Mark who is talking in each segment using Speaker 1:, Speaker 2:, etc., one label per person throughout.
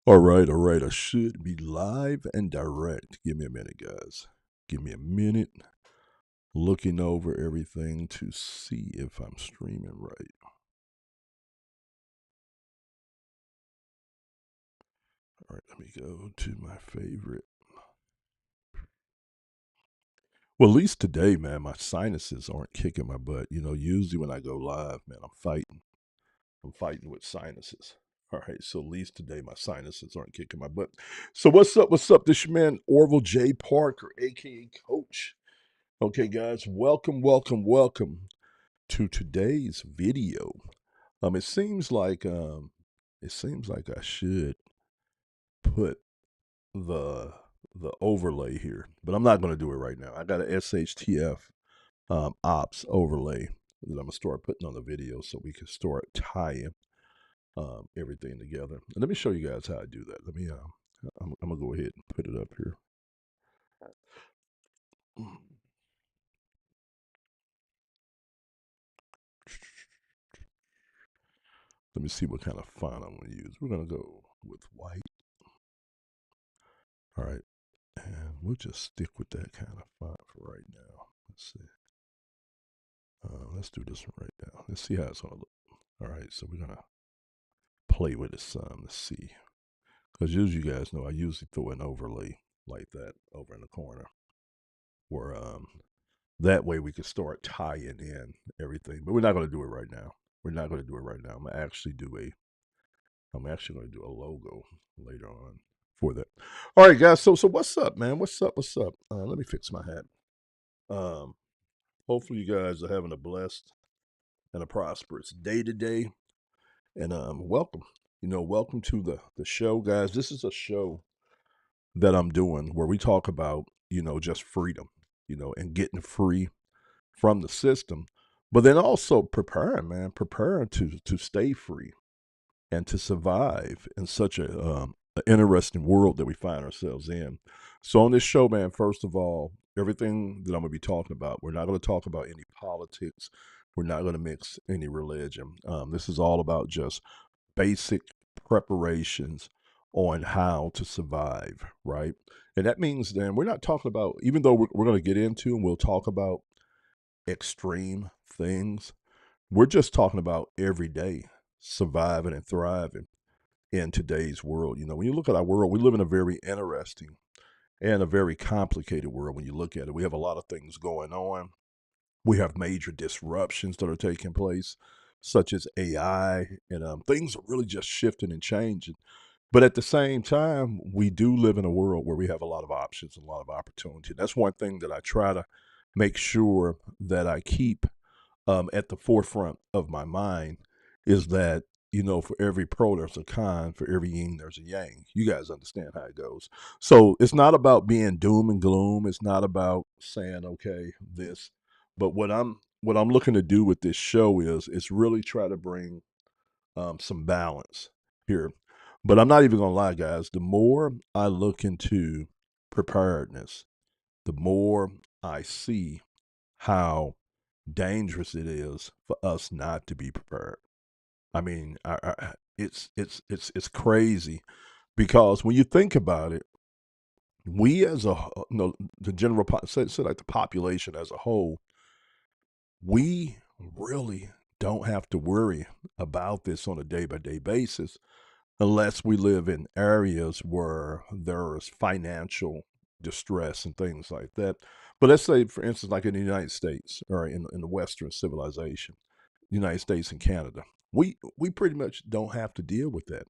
Speaker 1: All right, all right. I should be live and direct. Give me a minute, guys. Give me a minute. Looking over everything to see if I'm streaming right. All right, let me go to my favorite. Well, at least today, man, my sinuses aren't kicking my butt. Usually when I go live, man, I'm fighting. I'm fighting with sinuses. All right, so at least today my sinuses aren't kicking my butt. So what's up? What's up? This your man Orville J. Parker, aka Coach. Okay, guys, welcome, welcome, welcome to today's video. It seems like I should put the the overlay here, but I'm not going to do it right now. I got a SHTF ops overlay that I'm gonna start putting on the video so we can start tying everything together. And let me show you guys how I do that. I'm gonna go ahead and put it up here. Let me see what kind of font I'm going to use. We're going to go with white. All right. And we'll just stick with that kind of font for right now. Let's see. Let's do this one right now. Let's see how it's going to look. All right. So we're going to play with it some. Let's see. Because as you guys know, I usually throw an overlay like that over in the corner where that way we can start tying in everything. But we're not going to do it right now. We're not going to do it right now. I'm actually going to do a logo later on for that. All right, guys. So what's up, man? What's up? What's up? Let me fix my hat. Um, hopefully you guys are having a blessed and a prosperous day today. And welcome. Welcome to the show, guys. This is a show that I'm doing where we talk about, just freedom, and getting free from the system, but then also preparing, man, preparing to stay free and to survive in such a interesting world that we find ourselves in. So on this show, man, first of all, everything that I'm going to be talking about, we're not going to talk about any politics. We're not going to mix any religion. This is all about just basic preparations on how to survive, right? And that means then we're not talking about, even though we're going to get into and we'll talk about extreme things, we're just talking about every day surviving and thriving in today's world. When you look at our world, we live in a very interesting and a very complicated world when you look at it. We have a lot of things going on. We have major disruptions that are taking place, such as AI, and things are really just shifting and changing. But at the same time, we do live in a world where we have a lot of options and a lot of opportunity. That's one thing that I try to make sure that I keep at the forefront of my mind is that, for every pro, there's a con, for every yin, there's a yang. You guys understand how it goes. So it's not about being doom and gloom. It's not about saying, okay, this, but what I'm looking to do with this show is really try to bring some balance here. But I'm not even gonna lie, guys. The more I look into preparedness, the more I see how dangerous it is for us not to be prepared. I mean, it's crazy because when you think about it, we as a the general say like the population as a whole, we really don't have to worry about this on a day by day basis unless we live in areas where there is financial distress and things like that. But let's say, for instance, like in the United States or in the Western civilization, the United States and Canada, we pretty much don't have to deal with that.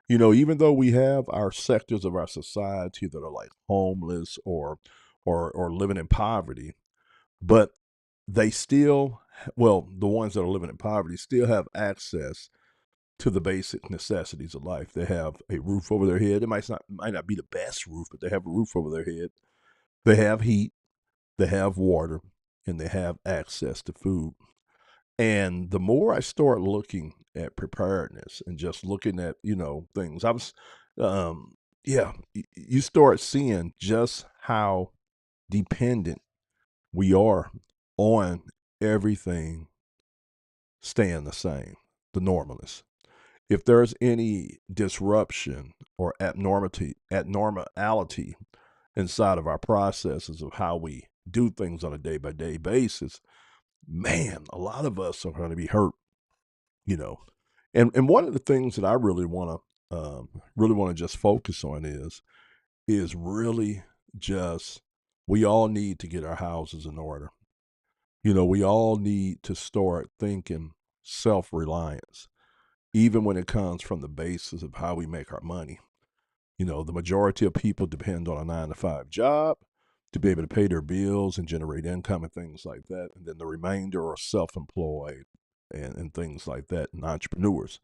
Speaker 1: Even though we have our sectors of our society that are like homeless or living in poverty, but they still, well, the ones that are living in poverty still have access to the basic necessities of life. They have a roof over their head. It might not be the best roof, but they have a roof over their head. They have heat, they have water, and they have access to food. And the more I start looking at preparedness and just looking at, things, yeah, you start seeing just how dependent we are on everything staying the same, the normalness. If there's any disruption or abnormality inside of our processes of how we do things on a day by day basis, man, a lot of us are going to be hurt, you know. And one of the things that I really want to just focus on is really just we all need to get our houses in order. You know, we all need to start thinking self-reliance, even when it comes from the basis of how we make our money. You know, the majority of people depend on a 9 to 5 job to be able to pay their bills and generate income and things like that. And then the remainder are self-employed and things like that, and entrepreneurs.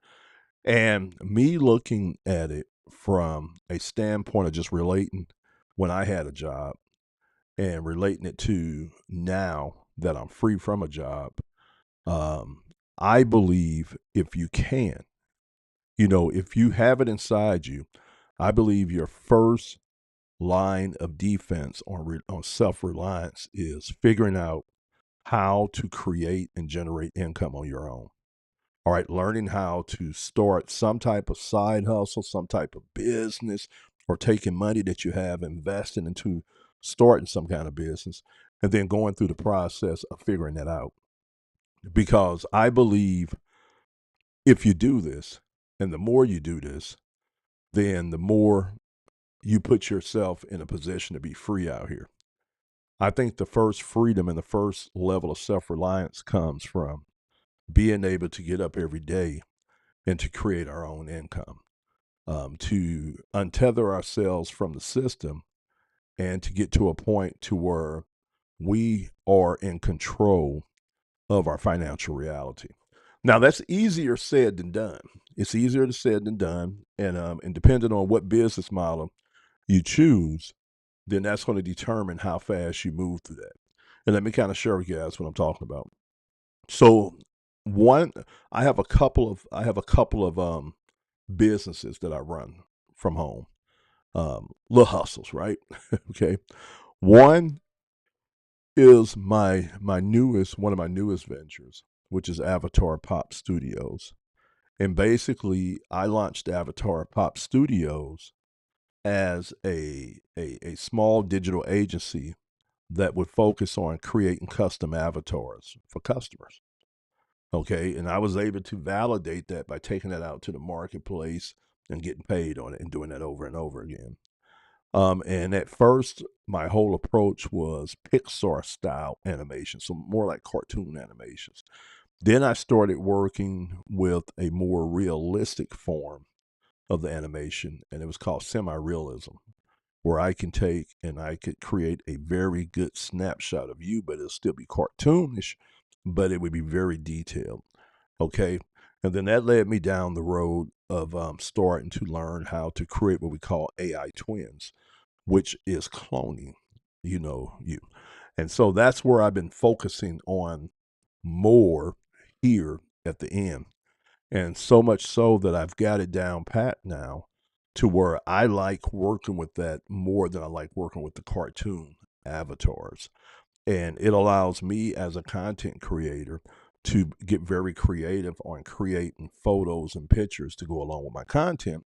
Speaker 1: And me looking at it from a standpoint of just relating when I had a job and relating it to now that I'm free from a job, um, I believe if you can, you know, if you have it inside you, I believe your first line of defense on self-reliance is figuring out how to create and generate income on your own. All right, learning how to start some type of side hustle, some type of business, or taking money that you have, investing into starting some kind of business, and then going through the process of figuring that out. Because I believe if you do this, and the more you do this, then the more you put yourself in a position to be free out here. I think the first freedom and the first level of self reliance comes from being able to get up every day and to create our own income, to untether ourselves from the system and to get to a point to where we are in control of our financial reality. Now that's easier said than done. It's easier said than done, and depending on what business model you choose, then that's going to determine how fast you move through that. And let me kind of share with you guys what I'm talking about. So, one, I have a couple of businesses that I run from home, little hustles, right? Okay, one is one of my newest ventures, which is Avatar Pop Studios. And basically, I launched Avatar Pop Studios as a small digital agency that would focus on creating custom avatars for customers. Okay. And I was able to validate that by taking that out to the marketplace and getting paid on it and doing that over and over again. And at first, my whole approach was Pixar style animation, so more like cartoon animations. Then I started working with a more realistic form of the animation, and it was called semi realism, where I can take and I could create a very good snapshot of you, but it'll still be cartoonish, but it would be very detailed. Okay. And then that led me down the road of starting to learn how to create what we call AI twins, which is cloning, you. And so that's where I've been focusing on more here at the end. And so much so that I've got it down pat now to where I like working with that more than I like working with the cartoon avatars. And it allows me as a content creator to get very creative on creating photos and pictures to go along with my content.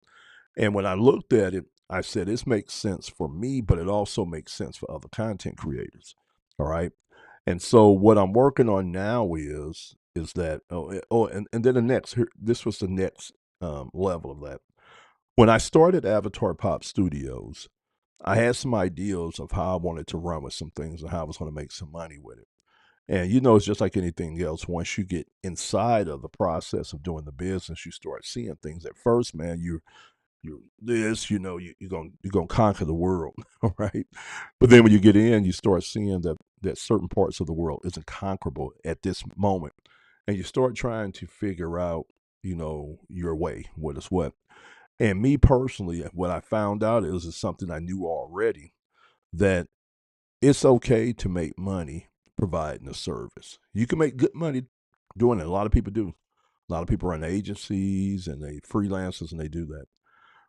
Speaker 1: And when I looked at it, I said, this makes sense for me, but it also makes sense for other content creators. All right. And so what I'm working on now is that and then this was the next level of that. When I started Avatar Pop Studios, I had some ideas of how I wanted to run with some things and how I was going to make some money with it. And it's just like anything else. Once you get inside of the process of doing the business, you start seeing things. At first, man, you're this, you're gonna conquer the world, all right. But then when you get in, you start seeing that certain parts of the world isn't conquerable at this moment, and you start trying to figure out, your way, what is what. And me personally, what I found out is something I knew already, that it's okay to make money providing a service. You can make good money doing it. A lot of people do. A lot of people run agencies and they freelancers and they do that.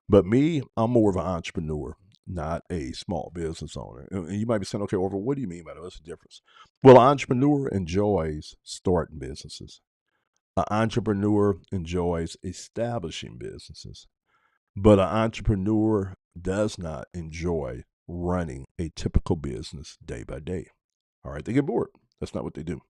Speaker 1: But me, I'm more of an entrepreneur, not a small business owner. And you might be saying, okay, Orville, what do you mean by that? What's the difference? Well, an entrepreneur enjoys starting businesses. An entrepreneur enjoys establishing businesses. But an entrepreneur does not enjoy running a typical business day by day. All right, they get bored. That's not what they do.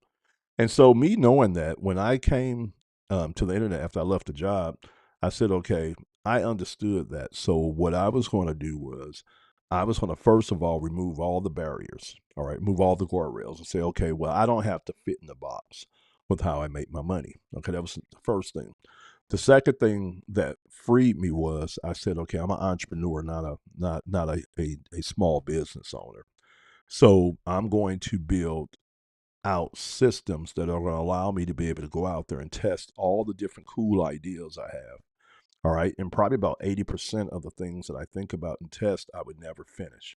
Speaker 1: And so, me knowing that, when I came to the internet after I left the job, I said, okay, I understood that. So, what I was going to do was, I was going to first of all remove all the barriers, all right, move all the guardrails and say, okay, well, I don't have to fit in the box with how I make my money. Okay, that was the first thing. The second thing that freed me was I said, okay, I'm an entrepreneur, not a small business owner. So I'm going to build out systems that are going to allow me to be able to go out there and test all the different cool ideas I have. All right. And probably about 80% of the things that I think about and test, I would never finish.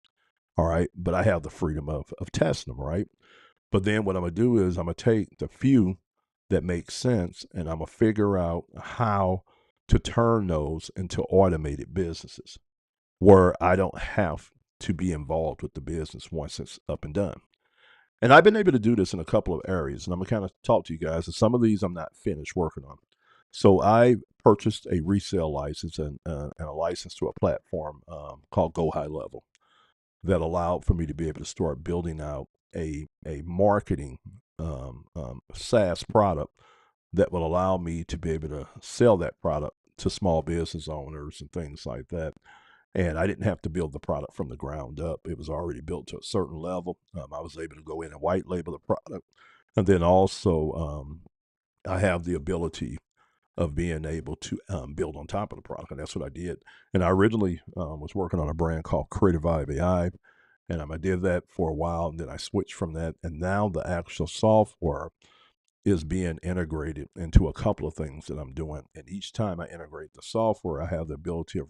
Speaker 1: All right. But I have the freedom of testing them. Right. But then what I'm going to do is I'm going to take the few that make sense and I'm going to figure out how to turn those into automated businesses where I don't have to be involved with the business once it's up and done. And I've been able to do this in a couple of areas, and I'm gonna kind of talk to you guys. And some of these I'm not finished working on. So I purchased a resale license and a license to a platform called Go High Level that allowed for me to be able to start building out a marketing SaaS product that will allow me to be able to sell that product to small business owners and things like that. And I didn't have to build the product from the ground up. It was already built to a certain level. I was able to go in and white label the product. And then also, I have the ability of being able to build on top of the product. And that's what I did. And I originally was working on a brand called Creative Vibe AI. And I did that for a while. And then I switched from that. And now the actual software is being integrated into a couple of things that I'm doing. And each time I integrate the software, I have the ability of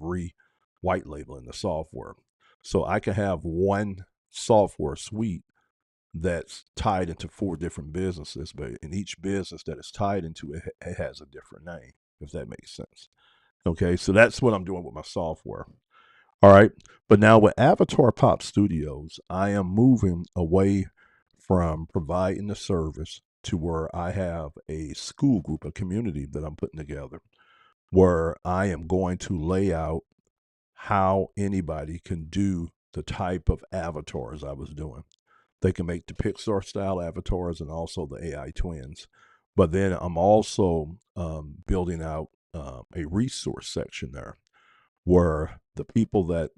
Speaker 1: white labeling the software. So I can have one software suite that's tied into 4 different businesses, but in each business that it's tied into, it has a different name, if that makes sense. Okay, so that's what I'm doing with my software. All right. But now with Avatar Pop Studios, I am moving away from providing the service to where I have a school group, a community that I'm putting together, where I am going to lay out how anybody can do the type of avatars I was doing. They can make the Pixar style avatars and also the AI twins. But then I'm also building out a resource section there where the people that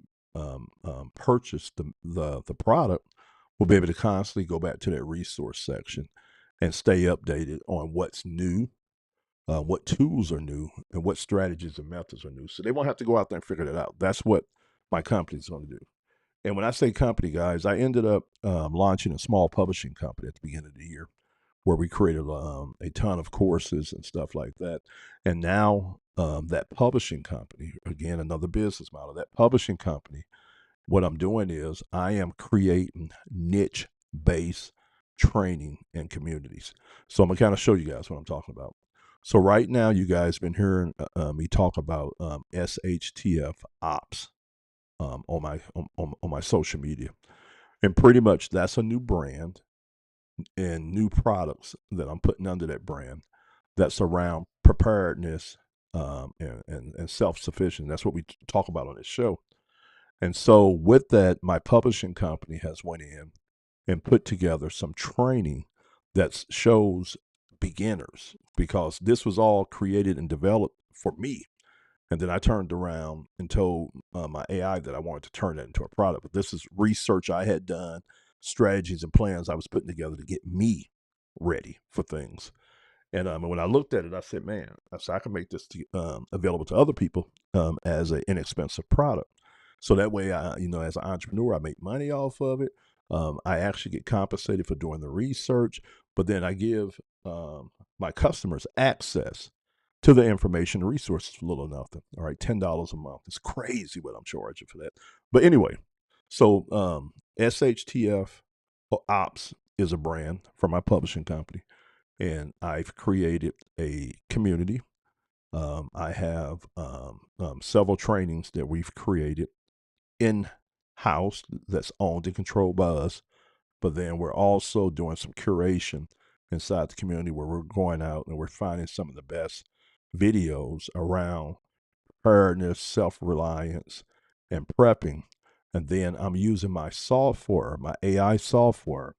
Speaker 1: purchase the product will be able to constantly go back to that resource section and stay updated on what's new, what tools are new, and what strategies and methods are new. So they won't have to go out there and figure that out. That's what my company is going to do. And when I say company, guys, I ended up launching a small publishing company at the beginning of the year where we created a ton of courses and stuff like that. And now that publishing company, again, another business model, that publishing company, what I'm doing is I am creating niche based training and communities. So I'm going to kind of show you guys what I'm talking about. So right now, you guys been hearing me talk about SHTF Ops on my social media, and pretty much that's a new brand and new products that I'm putting under that brand that's around preparedness and self sufficient. That's what we talk about on this show. And so with that, my publishing company has went in and put together some training that shows beginners, because this was all created and developed for me. And then I turned around and told my AI that I wanted to turn that into a product. But this is research I had done, strategies and plans I was putting together to get me ready for things. And when I looked at it, I said, man, I can make this available to other people as an inexpensive product. So that way, as an entrepreneur, I make money off of it. I actually get compensated for doing the research, but then I give my customers access to the information and resources for little or nothing. All right, $10 a month. It's crazy what I'm charging for that. But anyway, so SHTF Ops is a brand for my publishing company, and I've created a community. I have several trainings that we've created in house that's owned and controlled by us. But then we're also doing some curation inside the community where we're going out and we're finding some of the best videos around preparedness, self-reliance, and prepping. And then I'm using my software, my AI software,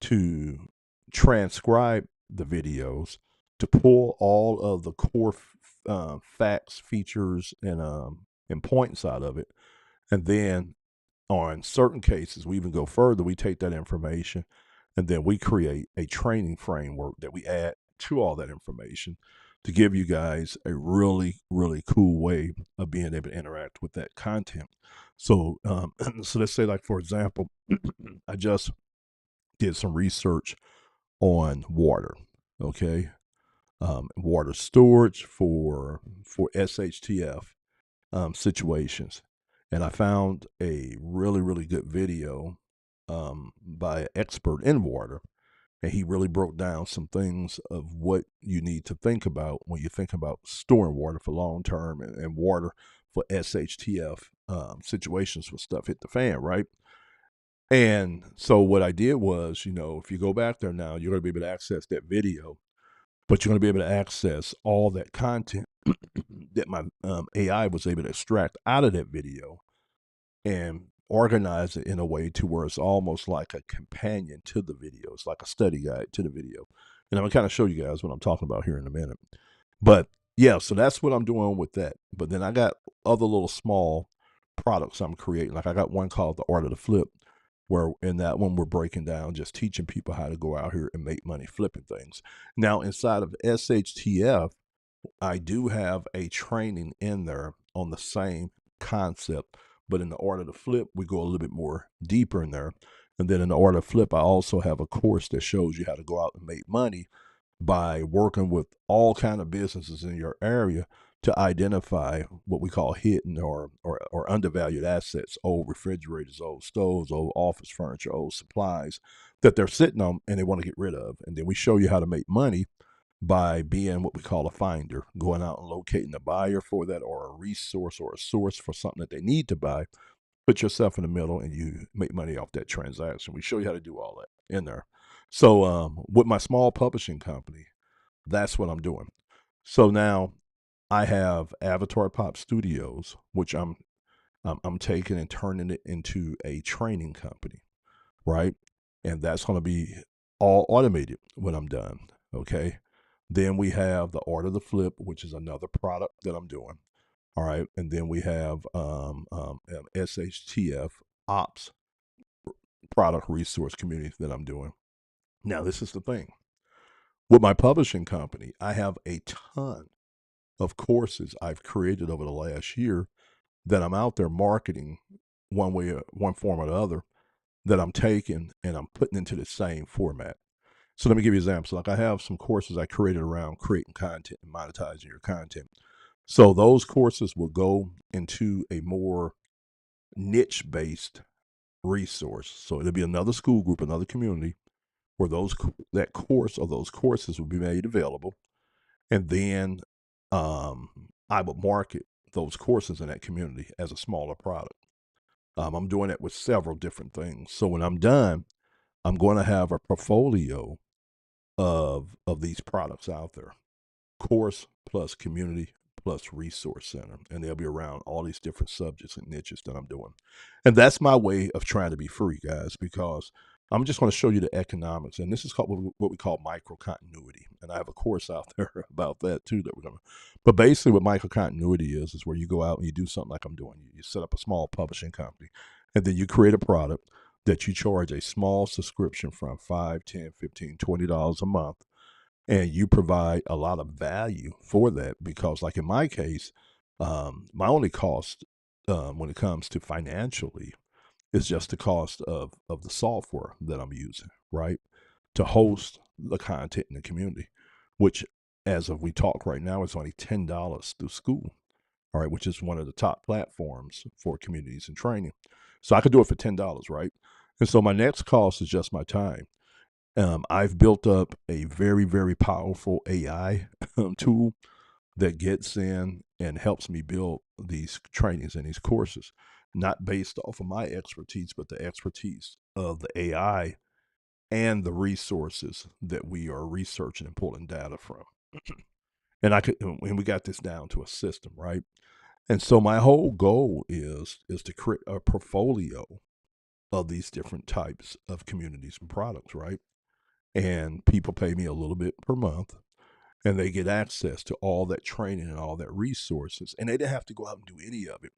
Speaker 1: to transcribe the videos, to pull all of the core facts, features, and points out of it. And then on certain cases, we even go further. We take that information and then we create a training framework that we add to all that information to give you guys a really, really cool way of being able to interact with that content. So, so let's say, like, for example, I just did some research on water, okay? Water storage for SHTF situations. And I found a really, really good video by an expert in water. And he really broke down some things of what you need to think about when you think about storing water for long term and water for SHTF situations when stuff hit the fan, right? And so what I did was, if you go back there now, you're going to be able to access that video, but you're going to be able to access all that content that my AI was able to extract out of that video and organize it in a way to where it's almost like a companion to the video. It's like a study guide to the video. And I'm going to kind of show you guys what I'm talking about here in a minute. But yeah, so that's what I'm doing with that. But then I got other little small products I'm creating. Like I got one called The Art of the Flip, where in that one we're breaking down, just teaching people how to go out here and make money flipping things. Now, inside of SHTF, I do have a training in there on the same concept, but in the Art of the Flip, we go a little bit more deeper in there. And then in the Art of Flip, I also have a course that shows you how to go out and make money by working with all kind of businesses in your area to identify what we call hidden or undervalued assets, old refrigerators, old stoves, old office furniture, old supplies that they're sitting on and they want to get rid of. And then we show you how to make money by being what we call a finder, going out and locating a buyer for that or a resource or a source for something that they need to buy. Put yourself in the middle and you make money off that transaction. We show you how to do all that in there. So with my small publishing company, that's what I'm doing. So now I have Avatar Pop Studios, which I'm taking and turning it into a training company, right? And that's going to be all automated when I'm done. Okay. Then we have the Art of the Flip, which is another product that I'm doing. All right. And then we have SHTF Ops product resource community that I'm doing. Now, this is the thing with my publishing company, I have a ton of courses I've created over the last year that I'm out there marketing one way, one form or the other that I'm taking and I'm putting into the same format. So let me give you examples. Like I have some courses I created around creating content and monetizing your content. So those courses will go into a more niche based resource. So it'll be another school group, another community where that course or those courses will be made available. And then I would market those courses in that community as a smaller product. I'm doing it with several different things. So when I'm done, I'm going to have a portfolio of these products out there. Course plus community plus resource center, and they'll be around all these different subjects and niches that I'm doing. And that's my way of trying to be free, guys, because I'm just going to show you the economics, and this is called what we call micro continuity. And I have a course out there about that too that we're going to. But basically, what micro continuity is where you go out and you do something like I'm doing. You set up a small publishing company, and then you create a product that you charge a small subscription from $5, $10, $15, $20 a month, and you provide a lot of value for that because, like in my case, my only cost when it comes to financially is just the cost of the software that I'm using, right, to host the content in the community, which, as of we talk right now, is only $10 through school, all right, which is one of the top platforms for communities and training. So I could do it for $10, right? And so my next cost is just my time. I've built up a very, very powerful AI tool that gets in and helps me build these trainings and these courses, not based off of my expertise, but the expertise of the AI and the resources that we are researching and pulling data from. And we got this down to a system, right? And so my whole goal is to create a portfolio of these different types of communities and products, right? And people pay me a little bit per month, and they get access to all that training and all that resources, and they didn't have to go out and do any of it.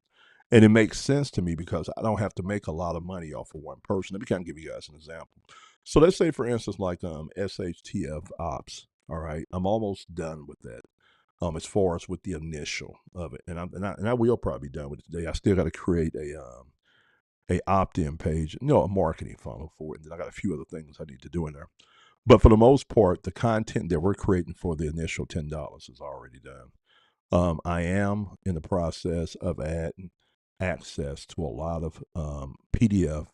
Speaker 1: And it makes sense to me because I don't have to make a lot of money off of one person. Let me kind of give you guys an example. So let's say, for instance, like SHTF Ops. All right, I'm almost done with that. As far as with the initial of it, and I will probably be done with it today. I still got to create a opt-in page, a marketing funnel for it. And then I got a few other things I need to do in there. But for the most part, the content that we're creating for the initial $10 is already done. I am in the process of adding access to a lot of PDF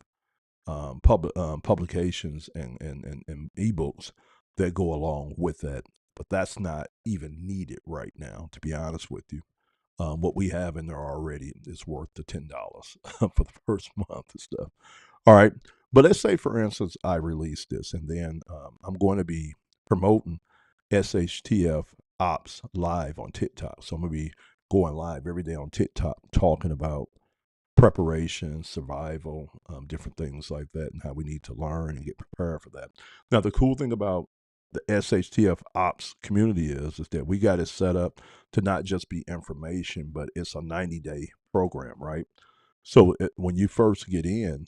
Speaker 1: publications and ebooks that go along with that. But that's not even needed right now, to be honest with you. What we have in there already is worth the $10 for the first month and stuff. All right. But let's say, for instance, I release this and then I'm going to be promoting SHTF Ops live on TikTok. So I'm going to be going live every day on TikTok talking about preparation, survival, different things like that, and how we need to learn and get prepared for that. Now, the cool thing about the SHTF Ops community is that we got it set up to not just be information, but it's a 90-day program, right? So when you first get in,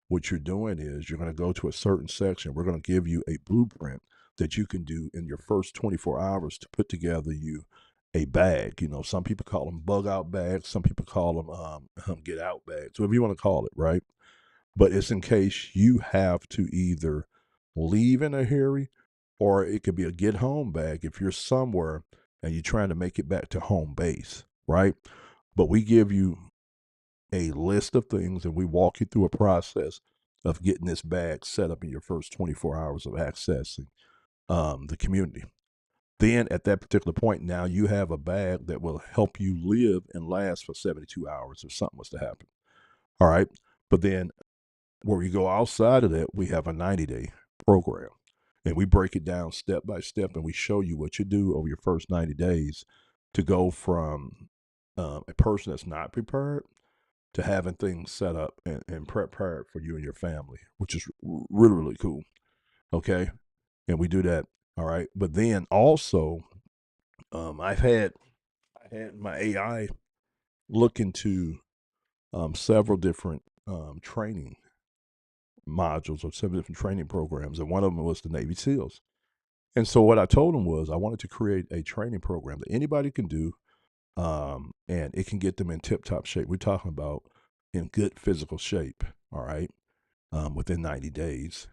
Speaker 1: what you're doing is you're going to go to a certain section. We're going to give you a blueprint that you can do in your first 24 hours to put together you a bag. Some people call them bug out bags. Some people call them get out bags, whatever you want to call it, right? But it's in case you have to either leave in a hurry or it could be a get home bag if you're somewhere and you're trying to make it back to home base, right? But we give you a list of things and we walk you through a process of getting this bag set up in your first 24 hours of accessing the community. Then at that particular point, now you have a bag that will help you live and last for 72 hours if something was to happen. All right. But then where we go outside of that, we have a 90-day program. And we break it down step by step and we show you what you do over your first 90 days to go from a person that's not prepared to having things set up and prepared for you and your family, which is really, really cool. Okay. And we do that. All right. But then also, I had my AI look into several different training modules or several different training programs. And one of them was the Navy SEALs. And so what I told him was I wanted to create a training program that anybody can do, and it can get them in tip top shape. We're talking about in good physical shape, all right, within 90 days.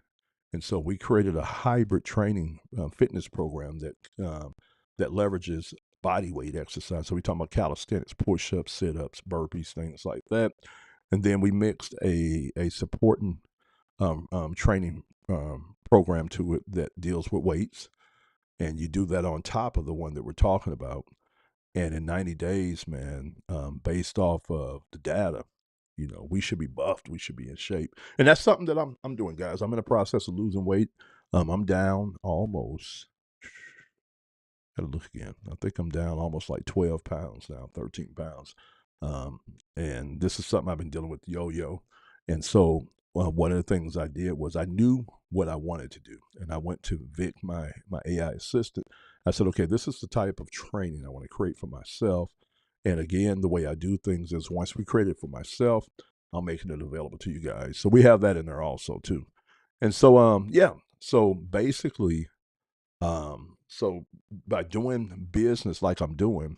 Speaker 1: And so we created a hybrid training fitness program that leverages body weight exercise. So we talk about calisthenics, push-ups, sit-ups, burpees, things like that. And then we mixed a supporting training program to it that deals with weights. And you do that on top of the one that we're talking about. And in 90 days, man, based off of the data, we should be buffed. We should be in shape. And that's something that I'm doing, guys. I'm in the process of losing weight. I'm down almost, gotta look again. I think I'm down almost like 12 pounds now, 13 pounds. Um, and this is something I've been dealing with yo-yo. And so one of the things I did was I knew what I wanted to do. And I went to Vic, my AI assistant. I said, okay, this is the type of training I want to create for myself. And again, the way I do things is once we create it for myself, I'm making it available to you guys. So we have that in there also too. And so yeah. So basically, so by doing business like I'm doing,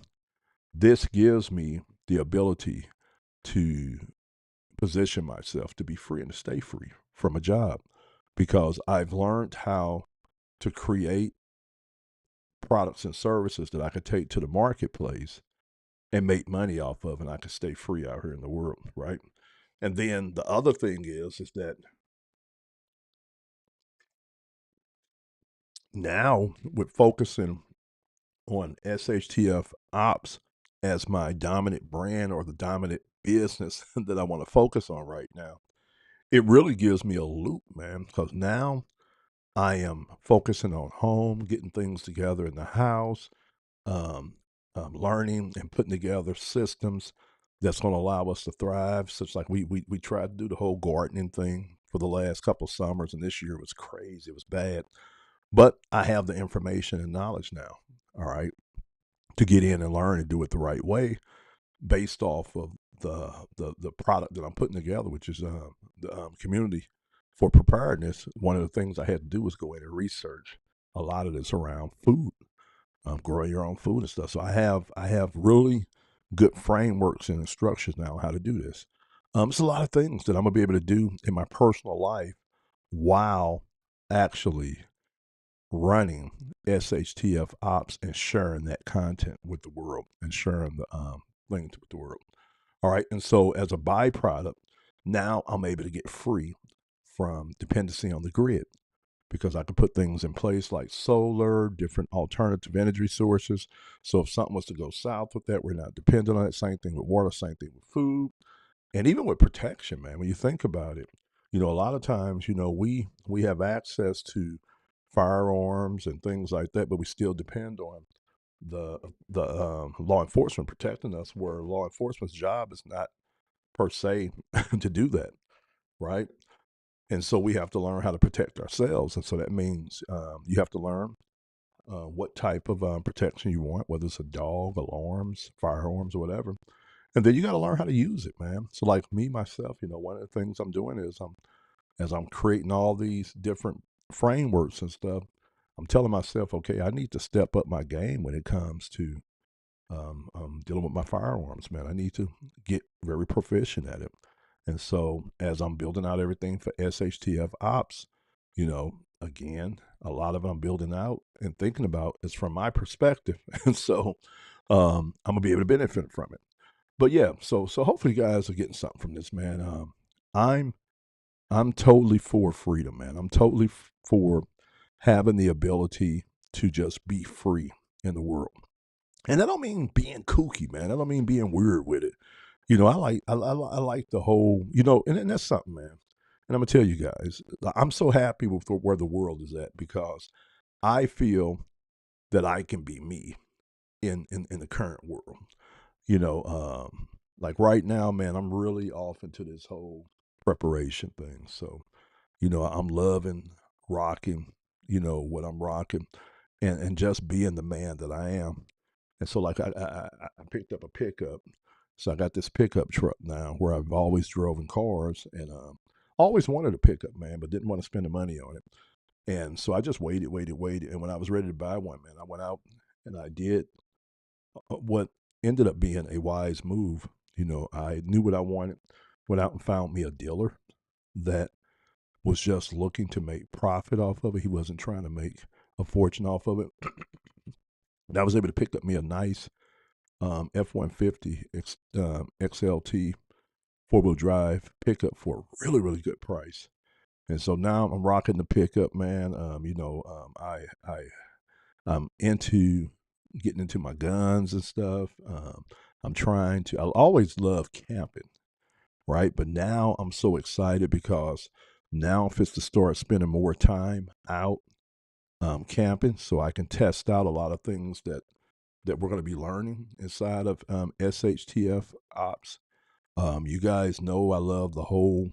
Speaker 1: this gives me the ability to position myself to be free and to stay free from a job because I've learned how to create products and services that I could take to the marketplace and make money off of, and I could stay free out here in the world, right? And then the other thing is that now with focusing on SHTF Ops as my dominant brand or the dominant business that I want to focus on right now, it really gives me a loop, man, because now I am focusing on home, getting things together in the house, um, learning and putting together systems that's going to allow us to thrive. Such like we tried to do the whole gardening thing for the last couple of summers, and this year was crazy. It was bad, but I have the information and knowledge now. All right, to get in and learn and do it the right way, based off of the product that I'm putting together, which is the community for preparedness. One of the things I had to do was go in and research a lot of this around food, growing your own food and stuff. So I have really good frameworks and instructions now on how to do this. It's a lot of things that I'm gonna be able to do in my personal life while actually running SHTF ops and sharing that content with the world and sharing the things with the world. All right. And so as a byproduct, now I'm able to get free from dependency on the grid because I can put things in place like solar, different alternative energy sources. So if something was to go south with that, we're not dependent on it. Same thing with water, same thing with food, and even with protection, man. When you think about it, a lot of times, we have access to firearms and things like that, but we still depend on the law enforcement protecting us, where law enforcement's job is not per se to do that, right? And so we have to learn how to protect ourselves, and so that means you have to learn what type of protection you want, whether it's a dog, alarms, firearms, or whatever. And then you got to learn how to use it, man. So, like me myself, one of the things I'm doing is as I'm creating all these different frameworks and stuff, I'm telling myself, okay, I need to step up my game when it comes to dealing with my firearms, man. I need to get very proficient at it. And so, as I'm building out everything for SHTF ops, again, a lot of it I'm building out and thinking about is from my perspective. And so, I'm gonna be able to benefit from it. But yeah, so hopefully you guys are getting something from this, man. I'm I'm totally for freedom, man. I'm totally for having the ability to just be free in the world. And I don't mean being kooky, man. I don't mean being weird with it. I like the whole, and that's something, man. And I'm gonna tell you guys, I'm so happy with where the world is at because I feel that I can be me in the current world. You know, like right now, man, I'm really off into this whole preparation thing. So, I'm loving rocking, what I'm rocking, and just being the man that I am. And so, like, I picked up a pickup. So I got this pickup truck now where I've always driven cars and always wanted a pickup, man, but didn't want to spend the money on it. And so I just waited. And when I was ready to buy one, man, I went out and I did what ended up being a wise move. I knew what I wanted, went out and found me a dealer that was just looking to make profit off of it. He wasn't trying to make a fortune off of it. And I was able to pick up me a nice F-150 XLT four-wheel drive pickup for a really, really good price. And so now I'm rocking the pickup, man. I'm into getting into my guns and stuff. I always love camping, right? But now I'm so excited because now if it's to start spending more time out camping, so I can test out a lot of things that we're going to be learning inside of SHTF Ops. You guys know I love the whole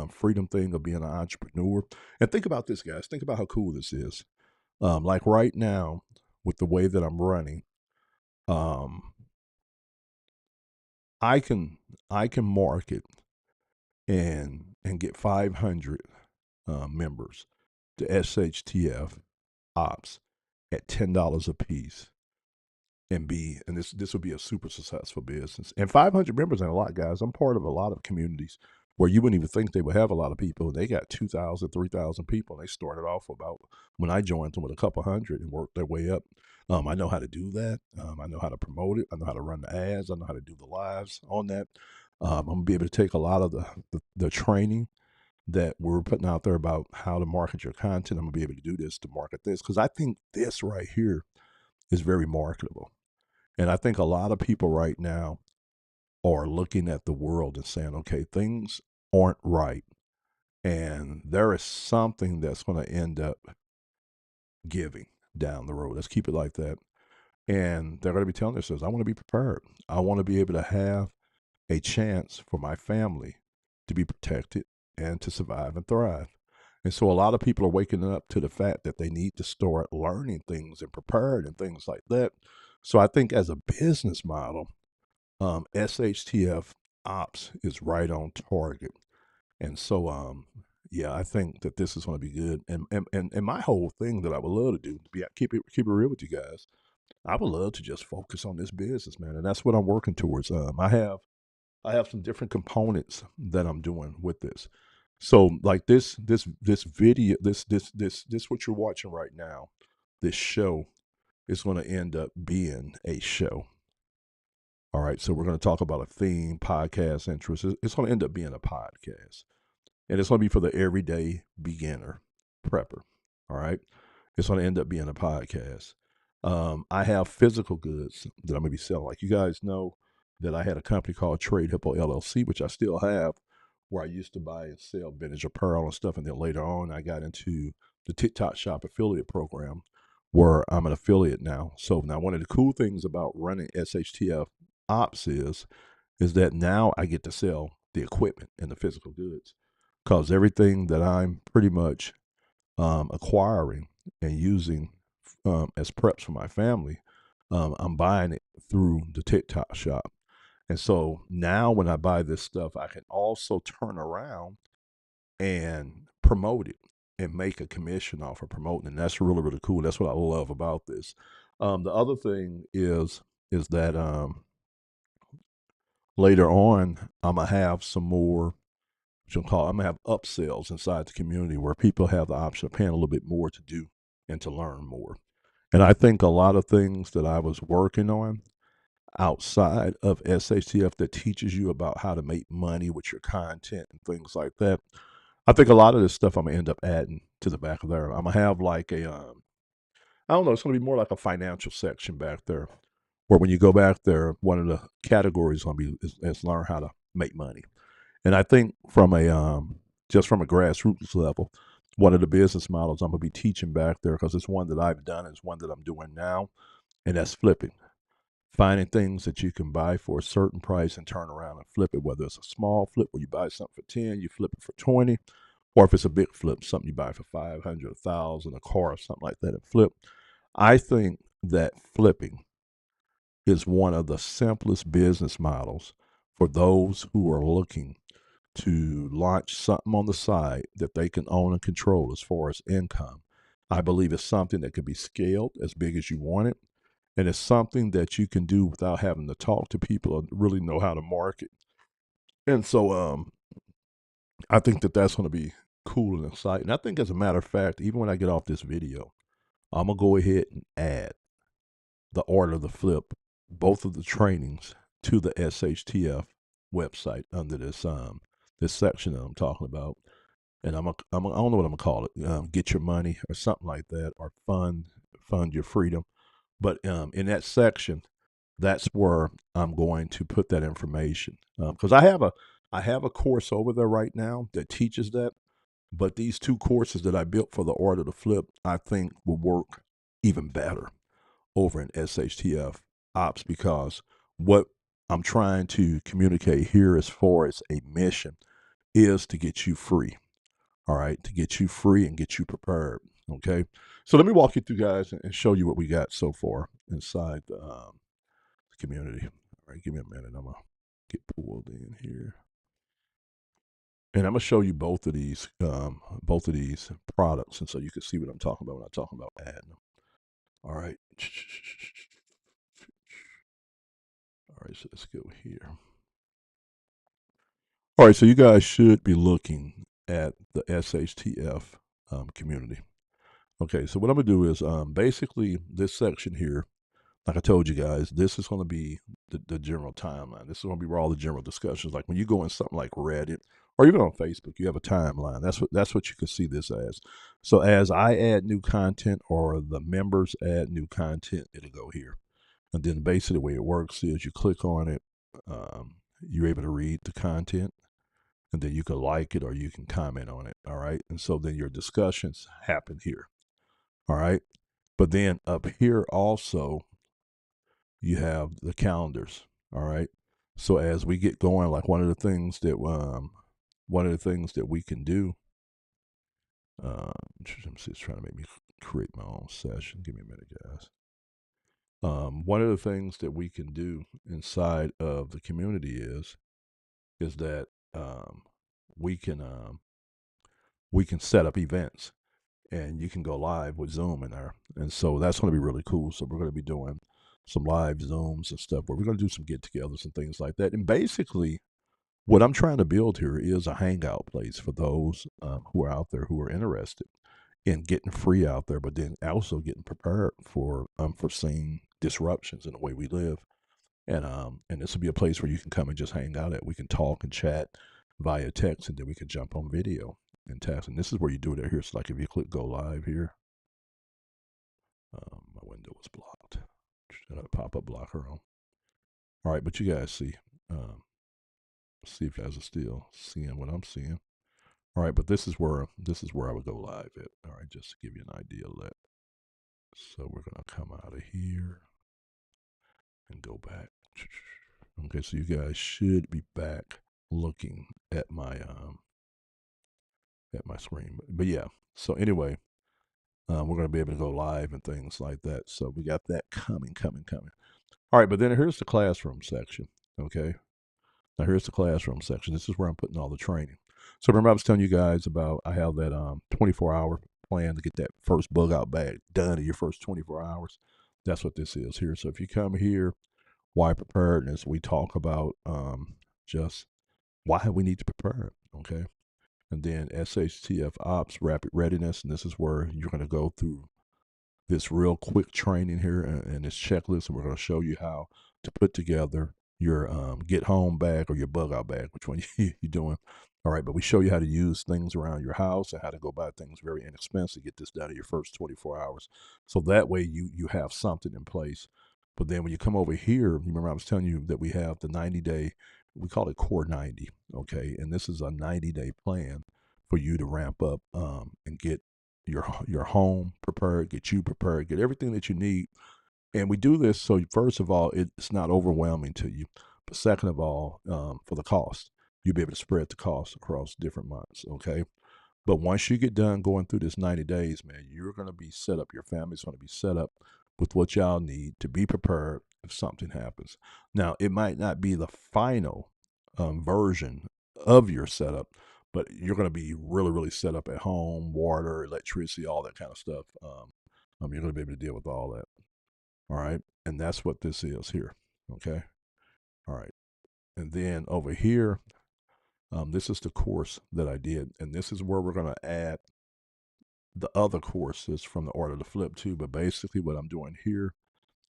Speaker 1: freedom thing of being an entrepreneur. And think about this, guys. Think about how cool this is. Like right now, with the way that I'm running, um, I can market and get 500 members to SHTF Ops at $10 a piece and this would be a super successful business. And 500 members ain't a lot, guys. I'm part of a lot of communities where you wouldn't even think they would have a lot of people. They got 2,000, 3,000 people. And they started off about, when I joined them, with a couple hundred and worked their way up. I know how to do that. I know how to promote it. I know how to run the ads. I know how to do the lives on that. I'm gonna be able to take a lot of the training that we're putting out there about how to market your content. I'm gonna be able to do this to market this because I think this right here is very marketable. And I think a lot of people right now are looking at the world and saying, okay, things aren't right. And there is something that's going to end up giving down the road. Let's keep it like that. And they're going to be telling themselves, I want to be prepared. I want to be able to have a chance for my family to be protected and to survive and thrive. And so a lot of people are waking up to the fact that they need to start learning things and prepared and things like that. So I think as a business model, SHTF ops is right on target. And so, yeah, I think that this is going to be good. And my whole thing that I would love to do, to be keep it real with you guys, I would love to just focus on this business, man, and that's what I'm working towards. I have some different components that I'm doing with this. So like this video, this what you're watching right now, this show is going to end up being a show. All right, so we're going to talk about a theme, podcast interest. It's going to end up being a podcast, and it's going to be for the everyday beginner prepper. All right, it's going to end up being a podcast. I have physical goods that I'm going to be selling. Like you guys know that I had a company called Trade Hippo LLC, which I still have, where I used to buy and sell vintage apparel and stuff. And then later on, I got into the TikTok Shop affiliate program, where I'm an affiliate now. So now one of the cool things about running SHTF Ops is that now I get to sell the equipment and the physical goods, because everything that I'm pretty much acquiring and using as preps for my family, I'm buying it through the TikTok shop. And so now when I buy this stuff, I can also turn around and promote it and make a commission off of promoting. And that's really, really cool. That's what I love about this. The other thing is that later on, I'm gonna have some more. I'm gonna have upsells inside the community where people have the option of paying a little bit more to do and to learn more. And I think a lot of things that I was working on outside of SHTF that teaches you about how to make money with your content and things like that. I think a lot of this stuff I'm gonna end up adding to the back of there. I'm gonna have like I don't know, it's gonna be more like a financial section back there, where when you go back there, one of the categories gonna be is learn how to make money. And I think from a just from a grassroots level, one of the business models I'm gonna be teaching back there, because it's one that I've done, it's one that I'm doing now, and that's flipping. Finding things that you can buy for a certain price and turn around and flip it, whether it's a small flip where you buy something for 10, you flip it for 20, or if it's a big flip, something you buy for 500, 1,000, a car or something like that and flip. I think that flipping is one of the simplest business models for those who are looking to launch something on the side that they can own and control as far as income. I believe it's something that can be scaled as big as you want it. And it's something that you can do without having to talk to people or really know how to market. And so I think that that's going to be cool and exciting. I think, as a matter of fact, even when I get off this video, I'm going to go ahead and add the order of the flip, both of the trainings, to the SHTF website under this section that I'm talking about. And I don't know what I'm gonna call it. Get your money or something like that, or fund your freedom. But in that section, that's where I'm going to put that information, because I have a course over there right now that teaches that. But these two courses that I built for the order to flip, I think will work even better over in SHTF Ops, because what I'm trying to communicate here as far as a mission is to get you free. All right, to get you free and get you prepared. Okay, so let me walk you through, guys, and show you what we got so far inside the community. All right, give me a minute. I'm gonna get pulled in here, and I'm gonna show you both of these products, and so you can see what I'm talking about when I'm talking about adding them. All right. All right, so let's go here. All right, so you guys should be looking at the SHTF community. Okay, so what I'm gonna do is basically this section here, like I told you guys, this is gonna be the general timeline. This is gonna be where all the general discussions, like when you go in something like Reddit or even on Facebook, you have a timeline. That's what you can see this as. So as I add new content or the members add new content, it'll go here. And then basically the way it works is you click on it, you're able to read the content, and then you can like it or you can comment on it. All right. And so then your discussions happen here. All right. But then up here also, you have the calendars. All right. So as we get going, like one of the things that we can do, let me see, it's trying to make me create my own session. Give me a minute, guys. One of the things that we can do inside of the community is that we can set up events, and you can go live with Zoom in there, and so that's going to be really cool. So we're going to be doing some live Zooms and stuff where we're going to do some get-togethers and things like that. And basically, what I'm trying to build here is a hangout place for those who are out there who are interested in getting free out there, but then also getting prepared for unforeseen disruptions in the way we live. And this will be a place where you can come and just hang out at. We can talk and chat via text, and then we can jump on video and text. And this is where you do it here. So like if you click go live here, my window was blocked. Should have a pop-up blocker on. All right, but you guys see if you guys are still seeing what I'm seeing. All right, but this is where I would go live at. All right, just to give you an idea of that. So we're gonna come out of here and go back. Okay, so you guys should be back looking at my screen. But yeah, so anyway, we're gonna be able to go live and things like that. So we got that coming. All right, but then here's the classroom section. Okay, now here's the classroom section. This is where I'm putting all the training. So remember I was telling you guys about I have that 24-hour plan to get that first bug out bag done in your first 24 hours. That's what this is here. So if you come here, why preparedness, we talk about just why we need to prepare. Okay. And then SHTF ops, rapid readiness. And this is where you're going to go through this real quick training here and this checklist, and we're going to show you how to put together your get home bag or your bug out bag, which one you're doing. All right, but we show you how to use things around your house and how to go buy things very inexpensive, get this done in your first 24 hours. So that way you have something in place. But then when you come over here, you remember I was telling you that we have the 90-day, we call it Core 90, okay? And this is a 90-day plan for you to ramp up and get your home prepared, get you prepared, get everything that you need. And we do this so first of all, it's not overwhelming to you. But second of all, for the cost, you'll be able to spread the cost across different months. Okay. But once you get done going through this 90 days, man, you're going to be set up. Your family's going to be set up with what y'all need to be prepared if something happens. Now, it might not be the final version of your setup, but you're going to be really, really set up at home, water, electricity, all that kind of stuff. You're going to be able to deal with all that. All right. And that's what this is here. Okay. All right. And then over here, this is the course that I did. And this is where we're going to add the other courses from the Order to Flip too. But basically, what I'm doing here,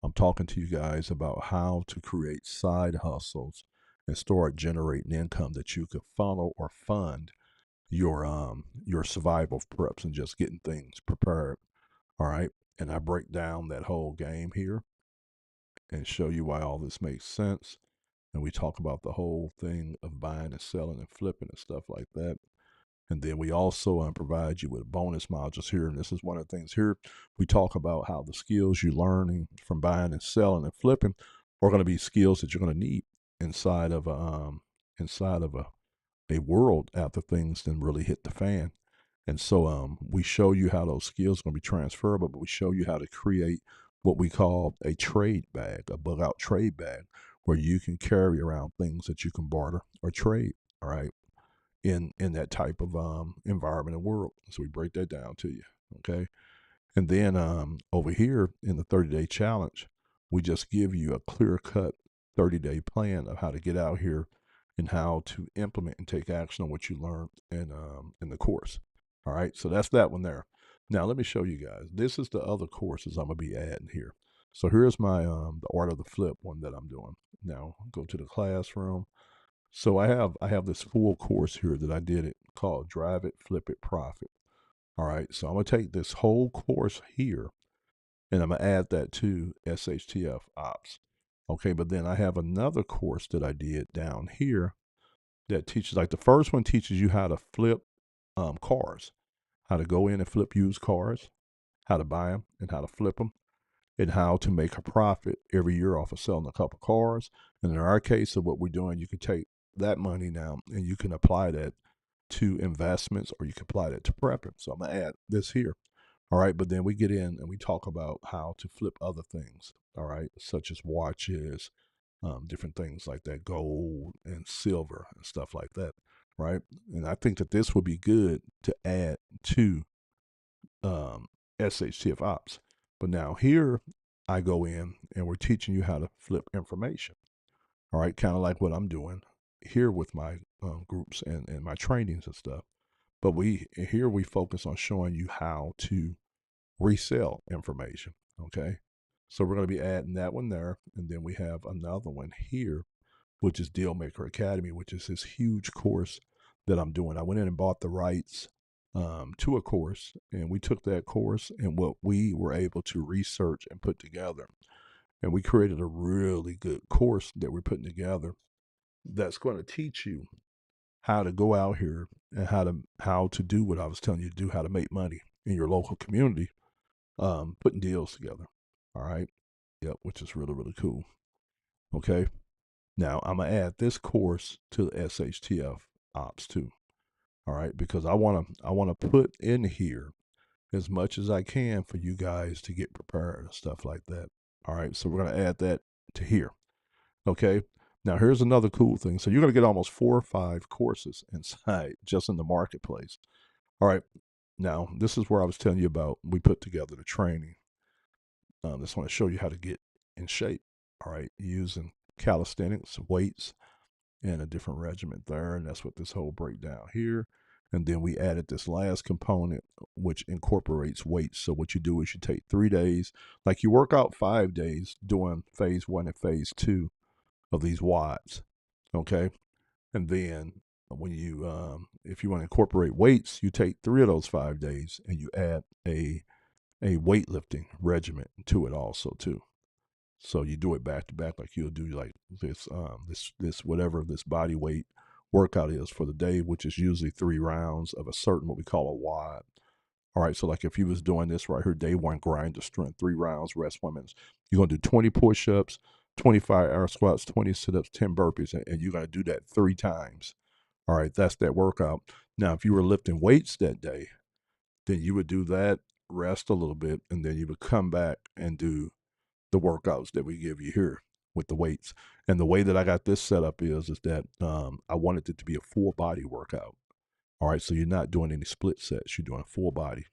Speaker 1: I'm talking to you guys about how to create side hustles and start generating income that you could follow or fund your survival preps and just getting things prepared. All right. And I break down that whole game here and show you why all this makes sense. And we talk about the whole thing of buying and selling and flipping and stuff like that. And then we also provide you with bonus modules here. And this is one of the things here. We talk about how the skills you're learning from buying and selling and flipping are going to be skills that you're going to need inside of a world after things then really hit the fan. And so we show you how those skills are going to be transferable, but we show you how to create what we call a trade bag, a bug out trade bag, where you can carry around things that you can barter or trade, all right, in that type of environment and world. So we break that down to you, okay? And then over here in the 30-day challenge, we just give you a clear-cut 30-day plan of how to get out here and how to implement and take action on what you learned in the course. All right, so that's that one there. Now let me show you guys. This is the other courses I'm gonna be adding here. So here's my the Art of the Flip one that I'm doing. Now go to the classroom. So I have this full course here that I did it called Drive It, Flip It, Profit. All right, so I'm gonna take this whole course here and I'm gonna add that to SHTF Ops. Okay, but then I have another course that I did down here that teaches, like the first one teaches you how to flip cars, how to go in and flip used cars, how to buy them and how to flip them. and how to make a profit every year off of selling a couple cars. And in our case of what we're doing, you can take that money now and you can apply that to investments, or you can apply that to prepping. So I'm gonna add this here. All right, but then we get in and we talk about how to flip other things. All right, such as watches, different things like that, gold and silver and stuff like that. Right, and I think that this would be good to add to SHTF ops. But now here I go in and we're teaching you how to flip information. All right, kind of like what I'm doing here with my groups and my trainings and stuff. But we focus on showing you how to resell information. Okay, so we're going to be adding that one there, and then we have another one here, which is Dealmaker Academy, which is this huge course that I'm doing. I went in and bought the rights to a course, and we took that course and what we were able to research and put together. And we created a really good course that we're putting together that's going to teach you how to go out here and how to do what I was telling you to do, how to make money in your local community, putting deals together. All right. Yep, which is really, really cool. Okay. Now I'm gonna add this course to the SHTF ops too. All right, because I wanna put in here as much as I can for you guys to get prepared and stuff like that. All right, so we're gonna add that to here. Okay. Now here's another cool thing. So you're gonna get almost 4 or 5 courses inside just in the marketplace. All right. Now this is where I was telling you about. We put together the training. Just want to show you how to get in shape. All right, using calisthenics, weights, and a different regiment there. And that's what this whole breakdown here. And then we added this last component, which incorporates weights. So what you do is you take 3 days, like you work out 5 days doing phase 1 and phase 2 of these WODs. Okay. And then when you, if you want to incorporate weights, you take 3 of those 5 days and you add a weightlifting regiment to it also too. So you do it back to back, like you'll do like this whatever this body weight workout is for the day, which is usually 3 rounds of a certain what we call a WOD. All right, so like if you was doing this right here, day 1 grind to strength, 3 rounds, rest 1 minute. You're gonna do 20 push-ups, 25 air squats, 20 sit-ups, 10 burpees, and you're gonna do that 3 times. All right, that's that workout. Now, if you were lifting weights that day, then you would do that, rest a little bit, and then you would come back and do the workouts that we give you here with the weights. And the way that I got this set up is that I wanted it to be a full body workout. All right, so you're not doing any split sets, you're doing full body.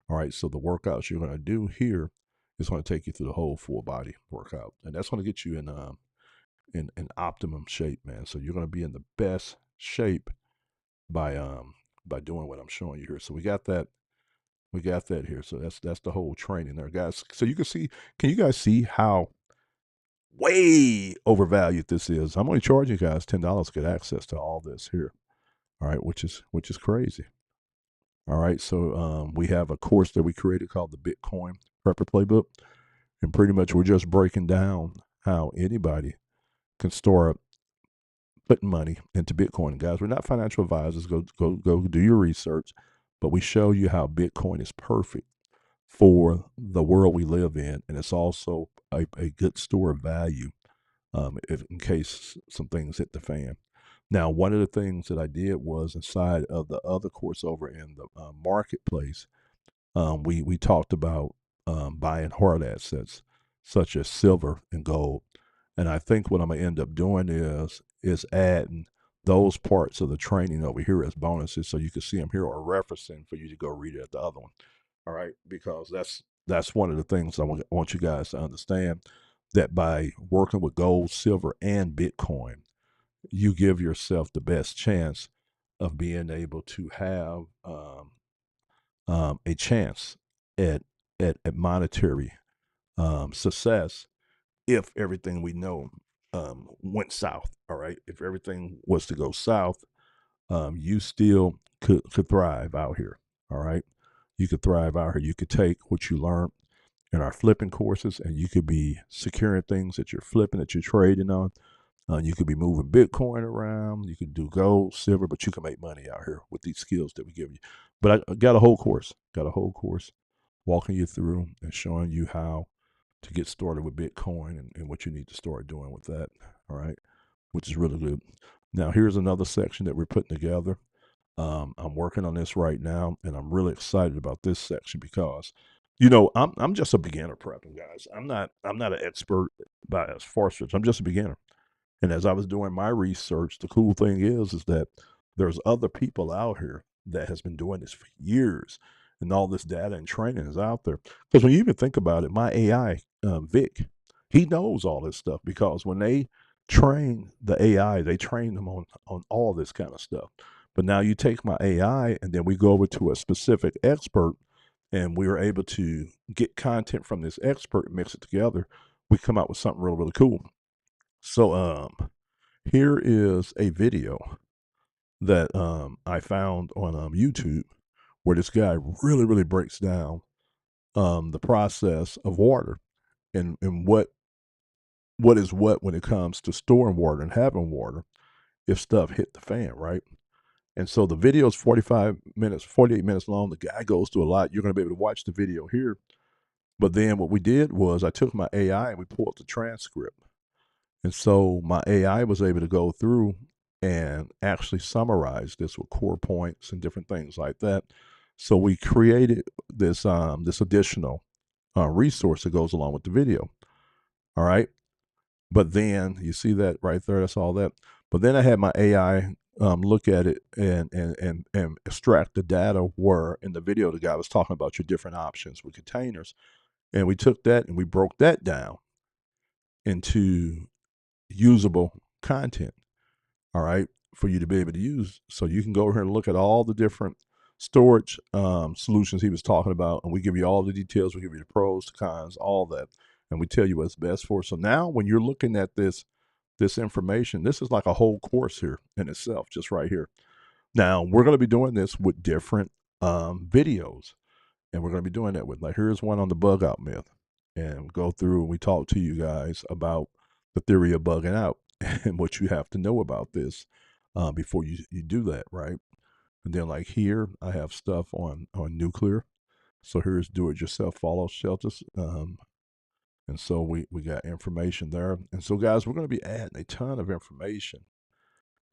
Speaker 1: All right, so the workouts you're going to do here is going to take you through the whole full body workout, and that's going to get you in optimum shape, man. So you're going to be in the best shape by doing what I'm showing you here. So we got that. We got that here. So that's the whole training there, guys. So you can see, can you guys see how way overvalued this is? I'm only charging you guys $10 to get access to all this here. All right, which is crazy. All right, so we have a course that we created called the Bitcoin Prepper Playbook, and pretty much we're just breaking down how anybody can start putting money into Bitcoin. And guys, we're not financial advisors. Go do your research, but we show you how Bitcoin is perfect for the world we live in, and it's also a good store of value if in case some things hit the fan. Now, one of the things that I did was inside of the other course over in the marketplace, we talked about buying hard assets such as silver and gold, and I think what I'm gonna end up doing is adding those parts of the training over here as bonuses, so you can see them here or referencing for you to go read it at the other one. All right, because that's one of the things I want you guys to understand, that by working with gold, silver, and Bitcoin, you give yourself the best chance of being able to have a chance at at monetary success if everything we know went south. All right, if everything was to go south, you still could thrive out here. All right, you could thrive out here. You could take what you learned in our flipping courses, and you could be securing things that you're flipping, that you're trading on. You could be moving Bitcoin around. You could do gold, silver, but you can make money out here with these skills that we give you. But I got a whole course, walking you through and showing you how to get started with Bitcoin and what you need to start doing with that. All right, which is really good. Now, here's another section that we're putting together. I'm working on this right now, and I'm really excited about this section because, I'm just a beginner prepping, guys. I'm not an expert by as far as I'm just a beginner. And as I was doing my research, the cool thing is that there's other people out here that has been doing this for years, and all this data and training is out there. Because when you even think about it, my AI, Vic, he knows all this stuff because when they train the AI, they train them on all this kind of stuff. But now you take my AI and then we go over to a specific expert, and we are able to get content from this expert and mix it together. We come out with something really, really cool. So here is a video that I found on YouTube where this guy really, really breaks down the process of water and what is what when it comes to storing water and having water if stuff hit the fan, right? And so the video is 45 minutes, 48 minutes long. The guy goes through a lot. You're going to be able to watch the video here. But then what we did was I took my AI and we pulled the transcript. And so my AI was able to go through and actually summarize this with core points and different things like that. So we created this additional resource that goes along with the video. All right. But then you see that right there. That's all that. But then I had my AI look at it and extract the data where in the video the guy was talking about your different options with containers. And we took that and we broke that down into usable content, all right, for you to be able to use. So you can go over here and look at all the different storage solutions he was talking about, and we give you all the details. We give you the pros, the cons, all that, and we tell you what's best for. So now when you're looking at this information, this is like a whole course here in itself, just right here. Now we're going to be doing this with different videos, and we're going to be doing that with, like, here's one on the bug out myth, and go through and we talk to you guys about the theory of bugging out and what you have to know about this before you do that, right? And then, like, here I have stuff on nuclear. So here's do it yourself fallout shelters, and so we got information there. And so, guys, we're going to be adding a ton of information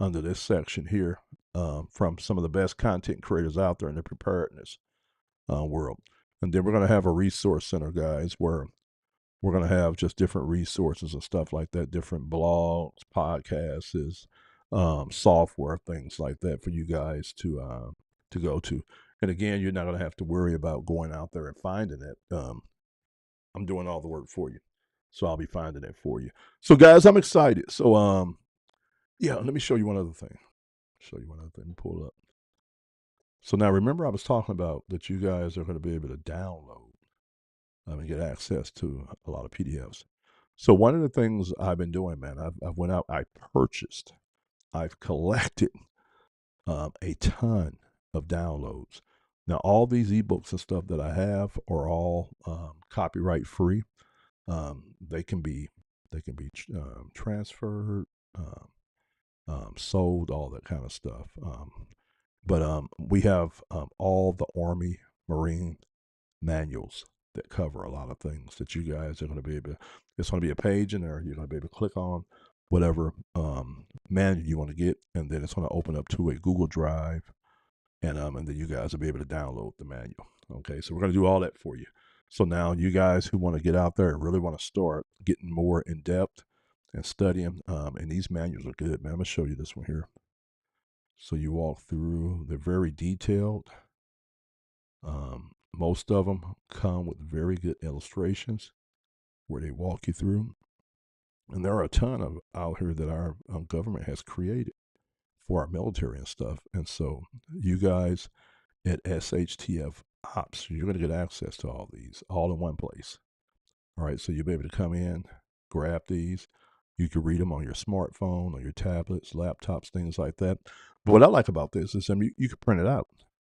Speaker 1: under this section here from some of the best content creators out there in the preparedness world. And then we're going to have a resource center, guys, where we're going to have just different resources and stuff like that, different blogs, podcasts, software, things like that for you guys to go to. And again, you're not going to have to worry about going out there and finding it. I'm doing all the work for you, so I'll be finding it for you. So, guys, I'm excited. So, yeah, let me show you one other thing. Let me pull it up. So now, remember, I was talking about that you guys are going to be able to download and get access to a lot of PDFs. So one of the things I've been doing, man, I've went out, I purchased, I've collected a ton of downloads. Now all these ebooks and stuff that I have are all copyright free. They can be transferred, sold, all that kind of stuff. But we have all the Army Marine manuals that cover a lot of things that you guys are going to be able to, it's going to be a page in there. You're going to be able to click on whatever manual you want to get, and then it's going to open up to a Google Drive, and then you guys will be able to download the manual. Okay, so we're going to do all that for you. So now you guys who want to get out there and really want to start getting more in depth and studying, and these manuals are good, man. I'm going to show you this one here. So you walk through, they're very detailed. Most of them come with very good illustrations where they walk you through. And there are a ton of out here that our government has created for our military and stuff. And so you guys at SHTF Ops, you're going to get access to all these all in one place. All right, so you'll be able to come in, grab these. You can read them on your smartphone, on your tablets, laptops, things like that. But what I like about this is, I mean, you can print it out.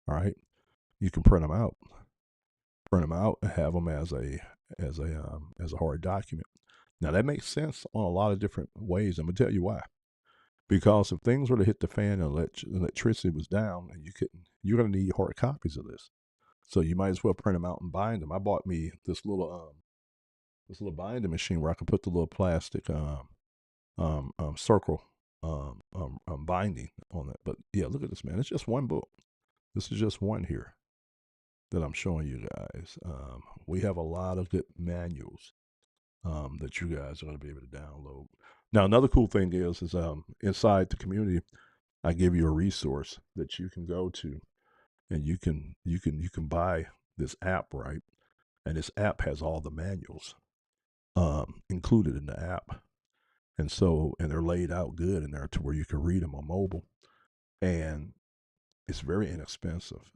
Speaker 1: All right, you can print them out and have them as a hard document. Now that makes sense on a lot of different ways. I'm gonna tell you why. Because if things were to hit the fan and electricity was down, and you're gonna need hard copies of this. So you might as well print them out and bind them. I bought me this little this little binding machine where I can put the little plastic circle binding on it. But yeah, look at this, man. It's just one book. This is just one here that I'm showing you guys. We have a lot of good manuals that you guys are going to be able to download. Now, another cool thing is inside the community, I give you a resource that you can go to, and you can buy this app, right? And this app has all the manuals included in the app, and they're laid out good in there to where you can read them on mobile, and it's very inexpensive,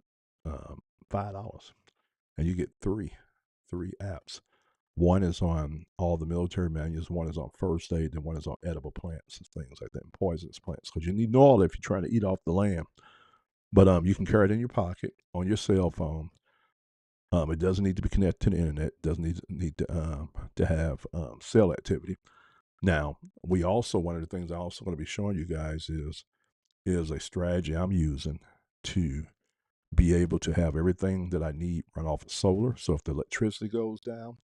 Speaker 1: $5, and you get three apps. One is on all the military manuals, one is on first aid, and one is on edible plants and things like that, and poisonous plants, because you need to know all that if you're trying to eat off the land. But you can carry it in your pocket on your cell phone. It doesn't need to be connected to the internet. It doesn't need to have cell activity. Now, we also, one of the things I also going to be showing you guys is a strategy I'm using to be able to have everything that I need run off of solar. So if the electricity goes down,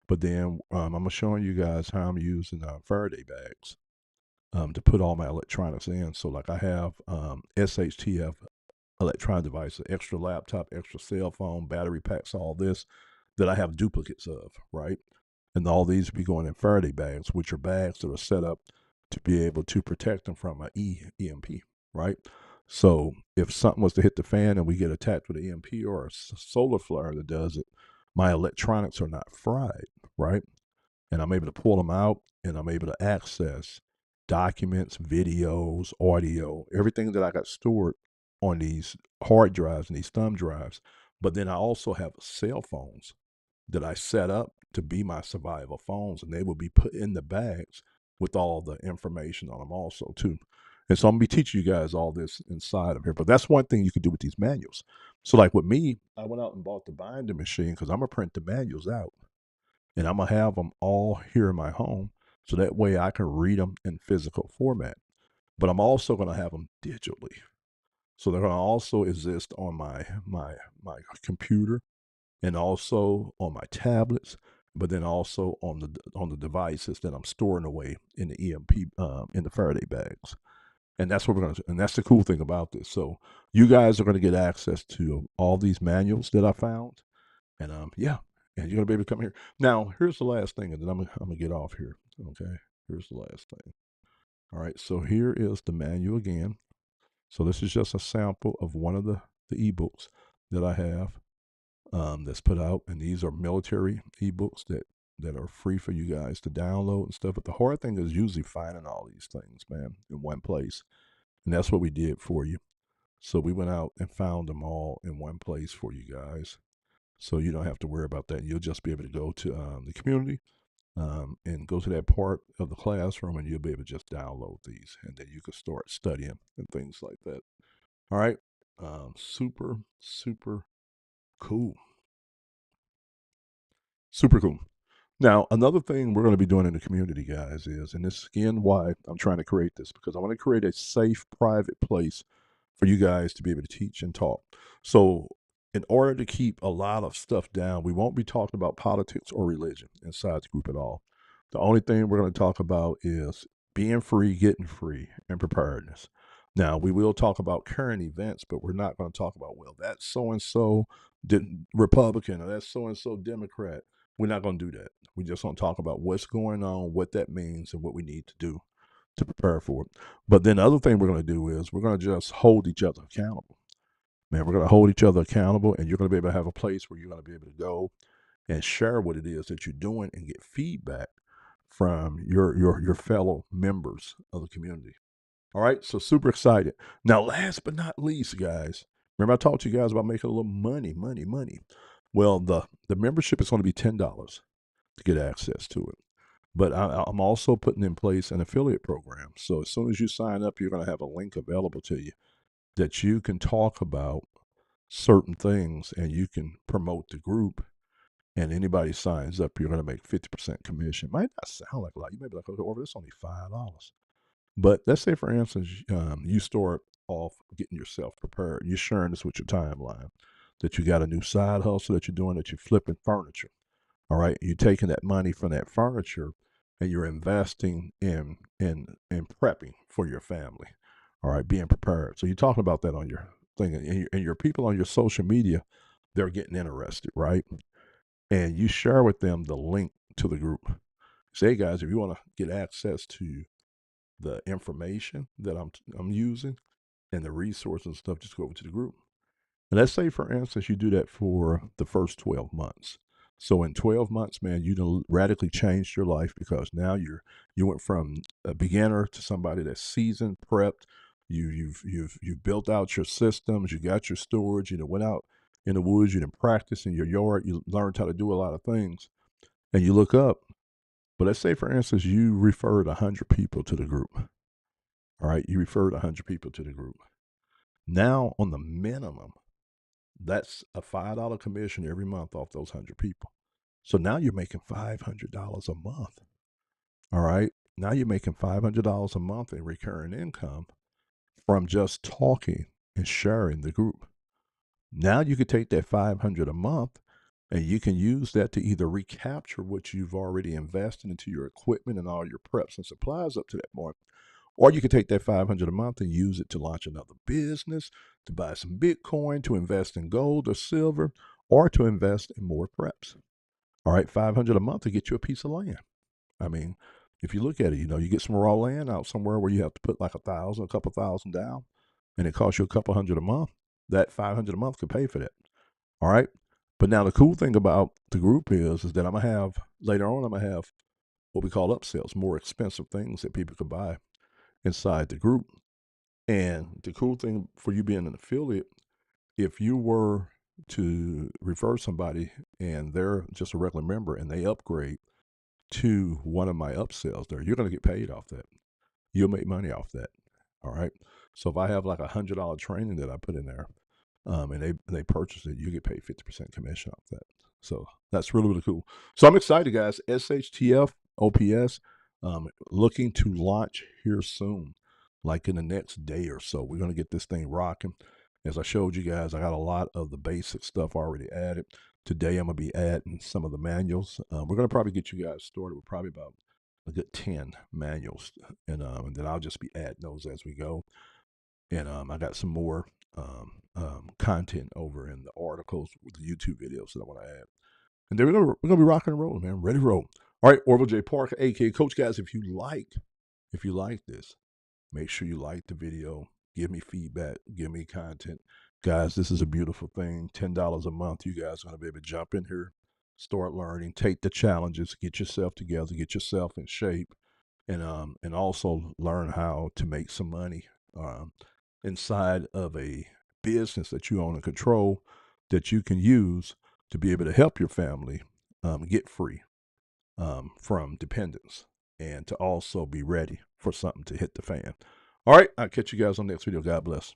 Speaker 1: but then I'm showing you guys how I'm using Faraday bags to put all my electronics in. So like I have SHTF electronic devices, extra laptop, extra cell phone, battery packs, all this that I have duplicates of, right? And all these be going in Faraday bags, which are bags that are set up to be able to protect them from an EMP, right? So if something was to hit the fan and we get attacked with an EMP or a solar flare that does it, my electronics are not fried, right? And I'm able to pull them out, and I'm able to access documents, videos, audio, everything that I got stored on these hard drives and these thumb drives. But then I also have cell phones that I set up to be my survival phones, and they will be put in the bags with all the information on them also too. And so I'm gonna be teaching you guys all this inside of here. But that's one thing you can do with these manuals. So like with me, I went out and bought the binding machine because I'm gonna print the manuals out, and I'm gonna have them all here in my home, so that way I can read them in physical format. But I'm also gonna have them digitally, so they're gonna also exist on my computer and also on my tablets, but then also on the devices that I'm storing away in the EMP in the Faraday bags. And that's what we're gonna. And that's the cool thing about this. So you guys are gonna get access to all these manuals that I found, and yeah, and you're gonna be able to come here. Now, here's the last thing, and then I'm gonna get off here. Okay, here's the last thing. All right, so here is the manual again. So this is just a sample of one of the ebooks that I have that's put out, and these are military ebooks that are free for you guys to download and stuff. But the hard thing is usually finding all these things, man, in one place, and that's what we did for you. So we went out and found them all in one place for you guys, so you don't have to worry about that. You'll just be able to go to the community and go to that part of the classroom, and you'll be able to just download these, and then you can start studying and things like that. All right, super super cool. Super cool. Now, another thing we're going to be doing in the community, guys, is, and this is again why I'm trying to create this, because I want to create a safe, private place for you guys to be able to teach and talk. So, in order to keep a lot of stuff down, we won't be talking about politics or religion inside the group at all. The only thing we're going to talk about is being free, getting free, and preparedness. Now, we will talk about current events, but we're not going to talk about, well, that's so and so Republican or that's so and so Democrat. We're not going to do that. We just going to talk about what's going on, what that means, and what we need to do to prepare for it. But then the other thing we're going to do is we're going to just hold each other accountable. Man, we're going to hold each other accountable, and you're going to be able to have a place where you're going to be able to go and share what it is that you're doing and get feedback from your fellow members of the community. All right, so super excited. Now, last but not least, guys, remember I talked to you guys about making a little money. Well, the membership is going to be $10 to get access to it. But I'm also putting in place an affiliate program. So as soon as you sign up, you're going to have a link available to you that you can talk about certain things and you can promote the group. And anybody signs up, you're going to make 50% commission. Might not sound like a lot. You may be like, oh, this is only $5. But let's say, for instance, you start off getting yourself prepared. You're sharing this with your timeline that you got a new side hustle that you're doing, that you're flipping furniture. All right, you're taking that money from that furniture and you're investing in prepping for your family. All right, being prepared. So you're talking about that on your thing, and your people on your social media, they're getting interested, right? And you share with them the link to the group. Say, hey guys, if you want to get access to the information that I'm using and the resources and stuff, just go over to the group. And let's say, for instance, you do that for the first 12 months. So in 12 months, man, you done radically changed your life because now you went from a beginner to somebody that's seasoned, prepped. You've built out your systems. You got your storage. You know, went out in the woods. You done practiced in your yard. You learned how to do a lot of things. And you look up. But let's say, for instance, you referred 100 people to the group. All right, you referred 100 people to the group. Now, on the minimum, that's a $5 commission every month off those 100 people. So now you're making $500 a month. All right. Now you're making $500 a month in recurring income from just talking and sharing the group. Now you could take that 500 a month and you can use that to either recapture what you've already invested into your equipment and all your preps and supplies up to that point. Or you could take that 500 a month and use it to launch another business, to buy some Bitcoin, to invest in gold or silver, or to invest in more preps. All right, 500 a month to get you a piece of land. I mean, if you look at it, you know, you get some raw land out somewhere where you have to put like a couple thousand down, and it costs you a couple hundred a month. That 500 a month could pay for that. All right. But now the cool thing about the group is that I'm gonna have later on. I'm gonna have what we call upsells, more expensive things that people could buy inside the group. And the cool thing for you being an affiliate, if you were to refer somebody and they're just a regular member and they upgrade to one of my upsells there, you're going to get paid off that. You'll make money off that. All right. So if I have like $100 training that I put in there, and they purchase it, you get paid 50% commission off that. So that's really, really cool. So I'm excited, guys. SHTF OPS, looking to launch here soon, like in the next day or so. We're going to get this thing rocking. As I showed you guys, I got a lot of the basic stuff already added. Today, I'm going to be adding some of the manuals. We're going to probably get you guys started with probably about a good 10 manuals, and then I'll just be adding those as we go. And I got some more content over in the articles with the YouTube videos that I want to add. And then we're gonna be rocking and rolling, man. Ready to roll. All right, Orville J. Parker, aka Coach, guys. If you like this, make sure you like the video. Give me feedback. Give me content, guys. This is a beautiful thing. $10 a month. You guys are gonna be able to jump in here, start learning, take the challenges, get yourself together, get yourself in shape, and also learn how to make some money inside of a business that you own and control that you can use to be able to help your family get free from dependence and to also be ready for something to hit the fan. All right, I'll catch you guys on the next video. God bless.